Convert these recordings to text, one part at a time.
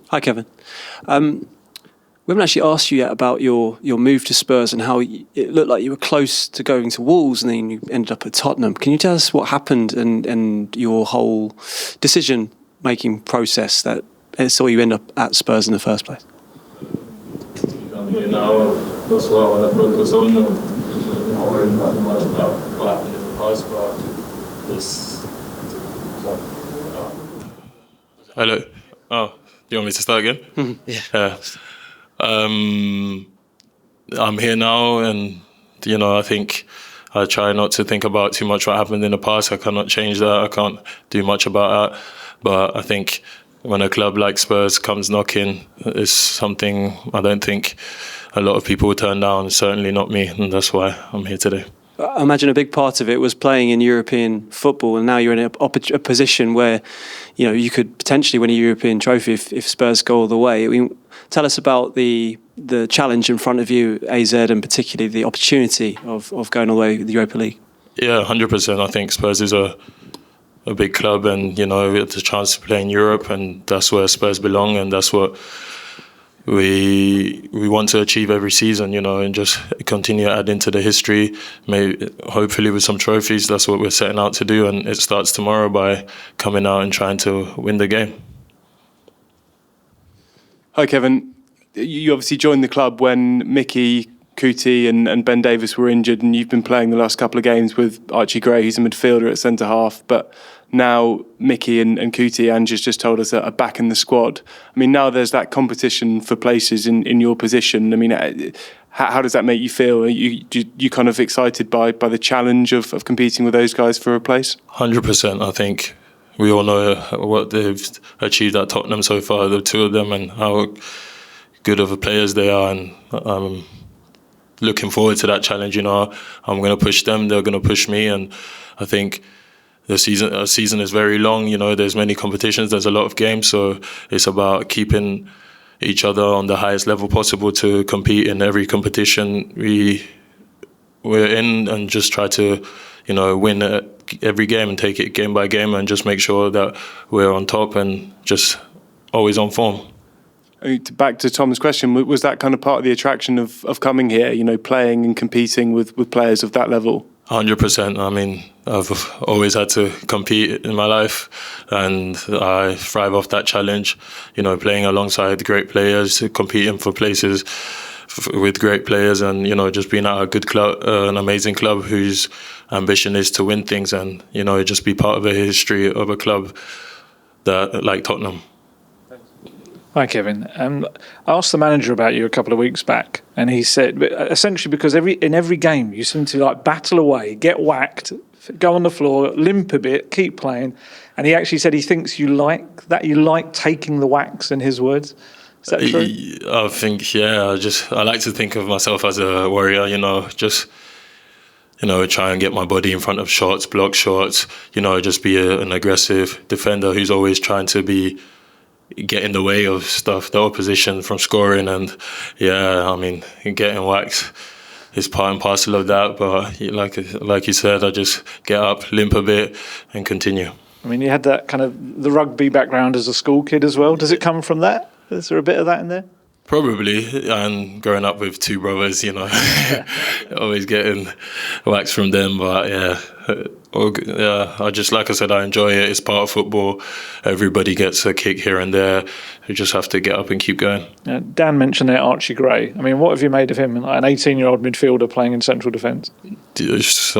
Hi, Kevin. We haven't actually asked you yet about your move to Spurs and how it looked like you were close to going to Wolves and then you ended up at Tottenham. Can you tell us what happened and your whole decision-making process that saw you end up at Spurs in the first place? Now, that's why when I broke was on, not worrying about much about what happened in the past, but this. Hello. Oh, do you want me to start again? Mm-hmm. Yeah. I'm here now, and I think I try not to think about too much what happened in the past. I cannot change that. I can't do much about that. But I think when a club like Spurs comes knocking, it's something I don't think a lot of people will turn down. Certainly not me, and that's why I'm here today. I imagine a big part of it was playing in European football, and now you're in a position where, you could potentially win a European trophy if Spurs go all the way. I mean, tell us about the challenge in front of you, AZ, and particularly the opportunity of going all the way with the Europa League. Yeah, 100%. I think Spurs is a big club, and it's a chance to play in Europe, and that's where Spurs belong, and that's what we want to achieve every season, and just continue adding to the history, maybe hopefully with some trophies. That's what we're setting out to do, and it starts tomorrow by coming out and trying to win the game. Hi, Kevin. You obviously joined the club when Mickey, Kuti and Ben Davies were injured, and you've been playing the last couple of games with Archie Gray, who's a midfielder at centre-half, but now Mickey and Kuti, Ange has just told us, are back in the squad. I mean, now there's that competition for places in your position. I mean, how does that make you feel? Are you kind of excited by the challenge of competing with those guys for a place? 100%. I think we all know what they've achieved at Tottenham so far, the two of them, and how good of players they are. And I'm looking forward to that challenge. I'm going to push them, they're going to push me, and I think the season is very long. There's many competitions, there's a lot of games, so it's about keeping each other on the highest level possible to compete in every competition we're in, and just try to win every game and take it game by game, and just make sure that we're on top and just always on form. Back to Tom's question, was that kind of part of the attraction of coming here, playing and competing with players of that level? 100%. I mean, I've always had to compete in my life, and I thrive off that challenge. Playing alongside great players, competing for places with great players, and just being at a good club, an amazing club whose ambition is to win things, and just be part of a history of a club that like Tottenham. Hi, Kevin. I asked the manager about you a couple of weeks back, and he said, essentially, because in every game you seem to battle away, get whacked, go on the floor, limp a bit, keep playing, and he actually said he thinks you like that. You like taking the whacks, in his words. Is that true? I think, yeah. I like to think of myself as a warrior. Try and get my body in front of shots, block shots. Just be an aggressive defender who's always trying to get in the way of stuff, the opposition from scoring, and getting whacked is part and parcel of that. But like you said, I just get up, limp a bit, and continue. I mean, you had that kind of the rugby background as a school kid as well. Does it come from that? Is there a bit of that in there? Probably, and growing up with two brothers, always getting whacked from them. But I just, like I said, I enjoy it. It's part of football. Everybody gets a kick here and there. You just have to get up and keep going. Dan mentioned there Archie Gray. I mean, what have you made of him? Like an 18-year-old midfielder playing in central defence? It's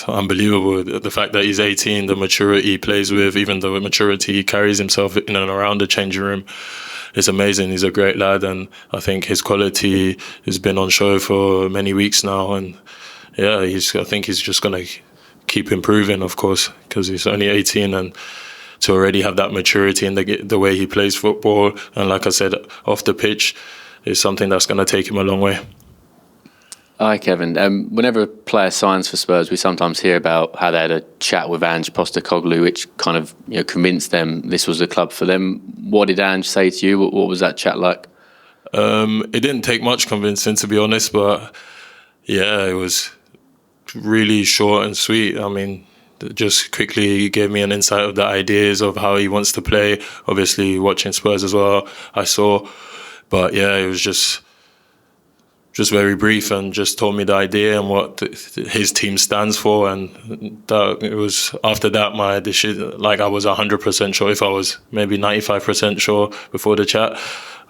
unbelievable. The fact that he's 18, the maturity he plays with, even the maturity he carries himself in and around the changing room, it's amazing. He's a great lad, and I think his quality has been on show for many weeks now. And I think he's just going to keep improving, of course, because he's only 18, and to already have that maturity in the way he plays football, and like I said, off the pitch, is something that's going to take him a long way. Hi, Kevin. Whenever a player signs for Spurs, we sometimes hear about how they had a chat with Ange Postecoglou, which kind of convinced them this was a club for them. What did Ange say to you? What was that chat like? It didn't take much convincing, to be honest, but it was really short and sweet. I mean, just quickly gave me an insight of the ideas of how he wants to play. Obviously, watching Spurs as well, I saw. But yeah, it was just very brief and just told me the idea and what his team stands for. And that it was after that my decision. Like, I was 100% sure. If I was maybe 95% sure before the chat,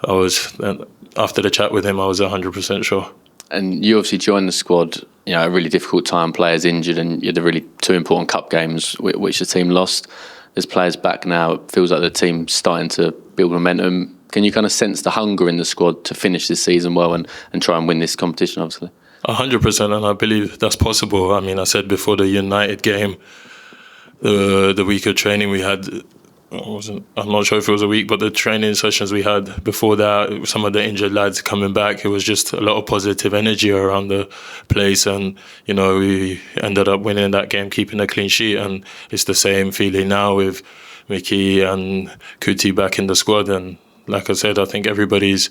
after the chat with him, I was 100% sure. And you obviously joined the squad, a really difficult time, players injured, and you had the really two important cup games which the team lost. There's players back now. It feels like the team's starting to build momentum. Can you kind of sense the hunger in the squad to finish this season well and try and win this competition, obviously? 100%, and I believe that's possible. I mean, I said before the United game, the week of training we had, I'm not sure if it was a week, but the training sessions we had before that, some of the injured lads coming back, it was just a lot of positive energy around the place. And, we ended up winning that game, keeping a clean sheet. And it's the same feeling now with Mickey and Kuti back in the squad. And like I said, I think everybody's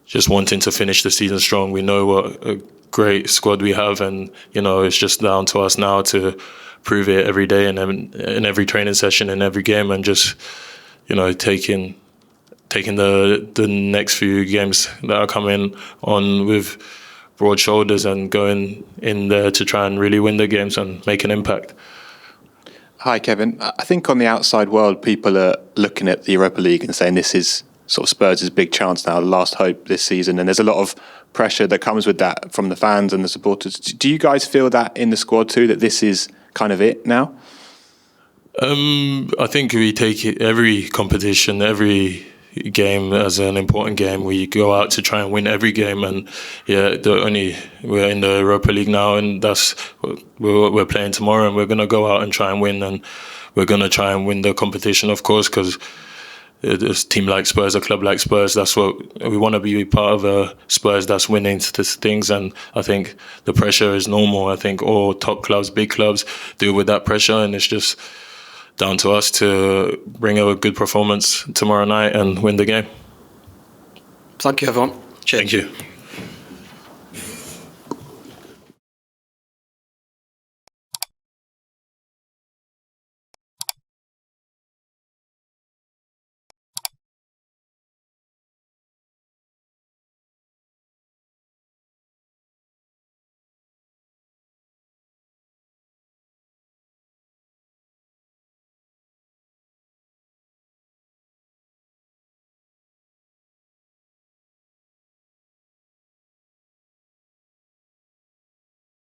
just wanting to finish the season strong. We know what a great squad we have. And, it's just down to us now to prove it every day and in every training session, in every game, and just taking the next few games that are coming on with broad shoulders and going in there to try and really win the games and make an impact. Hi, Kevin. I think on the outside world, people are looking at the Europa League and saying this is sort of Spurs' big chance now, last hope this season, and there's a lot of pressure that comes with that from the fans and the supporters. Do you guys feel that in the squad too, that this is kind of it now? I think we take every competition, every game as an important game. We go out to try and win every game, and we're in the Europa League now, and that's what we're playing tomorrow, and we're going to go out and try and win, and we're going to try and win the competition, of course, because a team like Spurs, a club like Spurs, that's what we want to be, part of a Spurs that's winning things. And I think the pressure is normal. I think all top clubs, big clubs deal with that pressure, and it's just down to us to bring a good performance tomorrow night and win the game. Thank you, everyone. Cheers. Thank you.